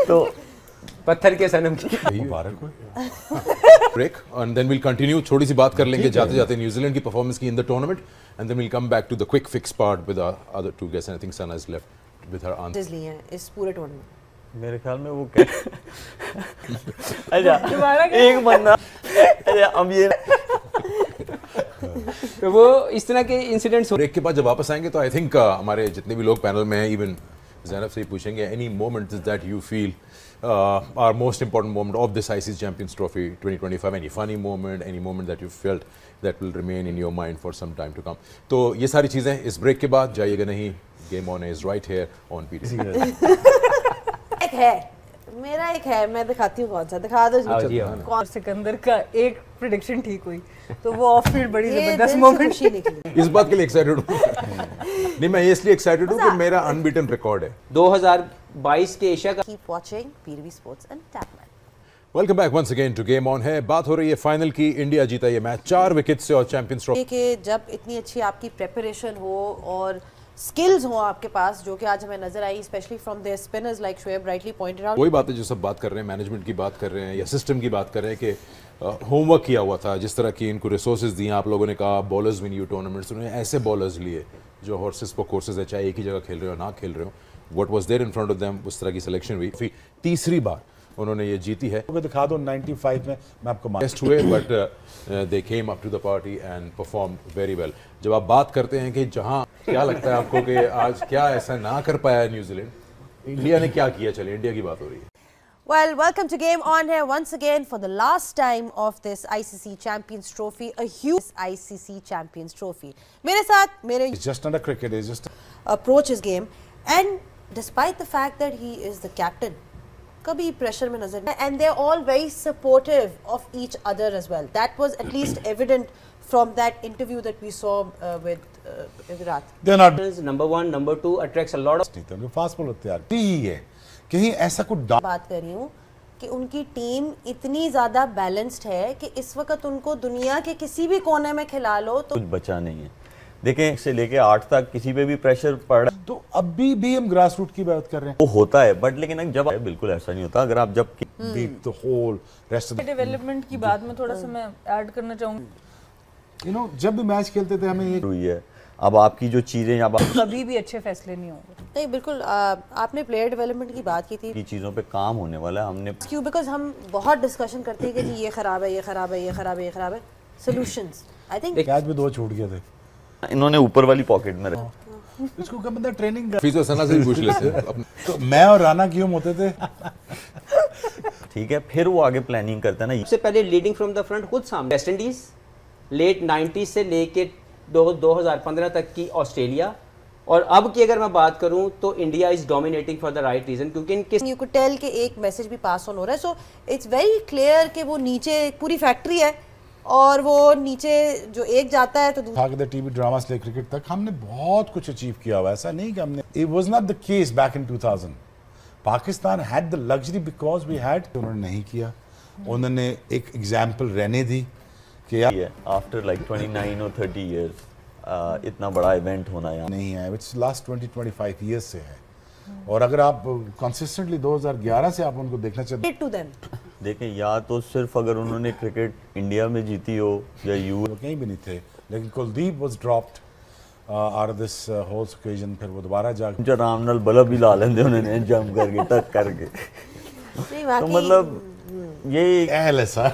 तो पत्थर के सनम की मुबारक हो। Break and then will continue, थोड़ी सी बात कर लेंगे जाते जाते न्यूजीलैंड की परफॉर्मेंस की in the tournament and then will come back to the quick fix part with other two guests. I think Sana is left with her answer लिए हैं इस पूरे टूर्नामेंट। मेरे ख्याल में वो क्या अच्छा एक बंदा अच्छा अब ये तो वो इस तरह के इंसिडेंट्स ब्रेक के बाद जब वापस आएंगे तो आई थिंक हमारे जितने भी लोग पैनल में हैं, इवन ज़ैनब से ही पूछेंगे any moment that you feel are most important moment of this ICC champions trophy 2025, any funny moment, any moment that you felt that will remain in your mind for some time to come. तो ये सारी चीज़ें इस break के बाद, जाइएगा नहीं, game on is right here on PTC. एक है मेरा, एक है, मैं दिखाती हूँ कौन सा, दिखा दो जी। कौन सिकंदर का एक प्रेडिक्शन ठीक हुई तो वो ऑफ फील्ड बड़ी ये जबरदस्त दिल से मोमेंट खुशी निकली। इस बात के लिए एक्साइटेड हूँ नहीं, मैं इसलिए एक्साइटेड हूँ कि मेरा अनबीटन रिकॉर्ड है 2022 के एशिया का। Keep watching PTV Sports and Tapman. Welcome back once again to game on है। बात हो रही है फाइनल की, इंडिया जीता ये मैच 4 विकेट से और चैंपियंस ट्रॉफी कि जब इतनी अच्छी आपकी प्रेपरेशन हो और स्किल्स हो आपके पास, जो कि आज हमें नजर आई, specially from there spinners like Shoaib rightly pointed out. वही बात है जो सब बात कर रहे हैं, मैनेजमेंट की बात कर रहे हैं या सिस्टम की बात कर रहे हैं कि होमवर्क किया हुआ था, जिस तरह की इनको रिसोर्सेज दिए। आप लोगों ने कहा बॉलर्स विन यू टूर्नामेंट्स, उन्होंने ऐसे बॉलर्स लिए जो हॉर्सेस पर कोर्सेज है, चाहे एक ही जगह खेल रहे हो ना खेल रहे हो, what was there in front of them, उस तरह की सिलेक्शन हुई। फिर तीसरी बार उन्होंने ये जीती है। दिखा दो 95 में मैं आपको टेस्ट हुए but they came up to the party and perform very well. जब आप बात करते हैं कि जहां, क्या लगता है आपको कि आज क्या ऐसा ना कर पाया न्यूजीलैंड, इंडिया ने क्या किया? चले इंडिया की बात हो रही है। Well, welcome to Game On here once again for the last time of this ICC Champions Trophy, a huge ICC Champions Trophy. मेरे साथ मेरे It's just not a cricket, it's just approach his game, and despite the fact that he is the captain, कभी pressure में नजर नहीं, and they're all very supportive of each other as well. That was at least evident from that interview that we saw with Virat. they're not number 1 number 2 attracts a lot of नहीं थे, fast bowler तैयार ही है कहीं ऐसा कुछ बात कर रही हूँ कि उनकी टीम इतनी ज़्यादा बैलेंस्ड है कि इस वक्त उनको दुनिया के किसी भी कोने में खिला लो तो कुछ बचा नहीं है। देखें से लेके 8 तक किसी पे भी प्रेशर पड़ रहा तो अभी भी हम ग्रास रूट की बात कर रहे हैं। वो होता है, बट लेकिन जब बिल्कुल ऐसा नहीं होता। अगर आप जब beat the whole rest of development की बात में थोड़ा सा मैं ऐड करना चाहूँगी। यू नो जब भी मैच खेलते थे हमें ये हुई है, अब आपकी जो चीजें अब कभी भी अच्छे फैसले नहीं होंगे। नहीं, बिल्कुल आपने प्लेयर डेवलपमेंट की बात की थी की चीजों पे काम होने वाला है। हमने क्यों, बिकॉज हम बहुत डिस्कशन करते हैं कि जी ये खराब है, ये खराब है, ये खराब है, ये खराब है। सॉल्यूशंस आई थिंक मैच में 2 छूट गए थे। इन्होंने ऊपर वाली पॉकेट में रखा। इसको क्या बंदा ट्रेनिंग कर, फीस सना से भी पूछ लेते हैं। तो मैं और राना क्यों होते थे ठीक है, फिर वो आगे प्लानिंग करता है ना। सबसे पहले लीडिंग फ्रॉम द फ्रंट खुद सामने वेस्ट इंडीज, लेट 90s से लेके 2015 तक की ऑस्ट्रेलिया, और अब की अगर मैं बात करूं तो India is dominating for the right reason, क्योंकि इनके यू कुड टेल कि एक मैसेज भी पास ऑन हो रहा है। सो इट्स वेरी क्लियर कि वो नीचे पूरी फैक्ट्री है और वो नीचे जो एक जाता है तो भागते टीवी ड्रामा से क्रिकेट तक हमने बहुत कुछ अचीव किया हुआ। ऐसा नहीं कि हमने, it was not the case back in 2000। Pakistan had the luxury because we had, उन्होंने नहीं किया। उन्होंने एक एग्जांपल रहने दी कि यार आफ्टर लाइक 29 और 30 इयर्स इतना बड़ा इवेंट होना यहाँ नहीं है। इट्स लास्ट 20-25 ईयर्स से है। और अगर आप कंसिस्टेंटली 2011 से आप उनको देखना चाहते टू देम देखें, या तो सिर्फ अगर उन्होंने क्रिकेट इंडिया में जीती हो या यू वो कहीं भी नहीं थे, लेकिन Kuldeep was dropped out of this whole occasion. फिर वो दोबारा जाके आराम नाल बल्ब ही ला लेंदे उन्होंने जंप करके टक करके। तो मतलब ये एहल है सर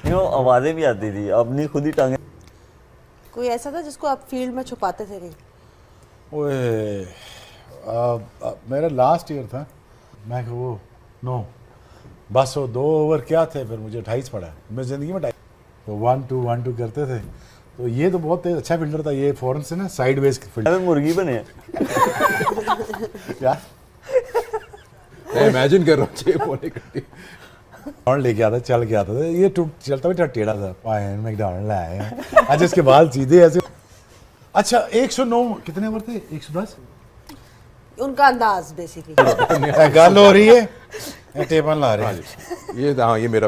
आवाजें भी आती थी, अपनी खुद ही टांगे। कोई ऐसा था जिसको आप फील्ड में छुपाते थे कहीं? ओए मेरा लास्ट ईयर था, मैं वो नो बस वो 2 ओवर क्या थे, फिर मुझे 28 पड़ा। मैं ज़िंदगी में 28 तो 1-2 करते थे। तो ये तो बहुत अच्छा फील्डर था, ये फॉरन से ना साइडवेज फील्डर। मुर्गी बने क्या मैं इमेजिन कर रहा हूँ 6 बॉलें करके और लेके आता, चल के आता था, ये चलता भी था टेढ़ा था, पायन मैकडॉनल्ड लाए। अच्छा इसके बाल सीधे ऐसे। अच्छा 109 कितने ओवर थे? 110 उनका अंदाज बेसिकली। गल हो रही है टेबल ला रहे हैं। ये मेरा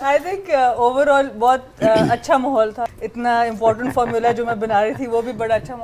आई थिंक ओवरऑल बहुत अच्छा माहौल था। इतना इम्पोर्टेंट फॉर्मूला जो मैं बना रही थी वो भी बड़ा अच्छा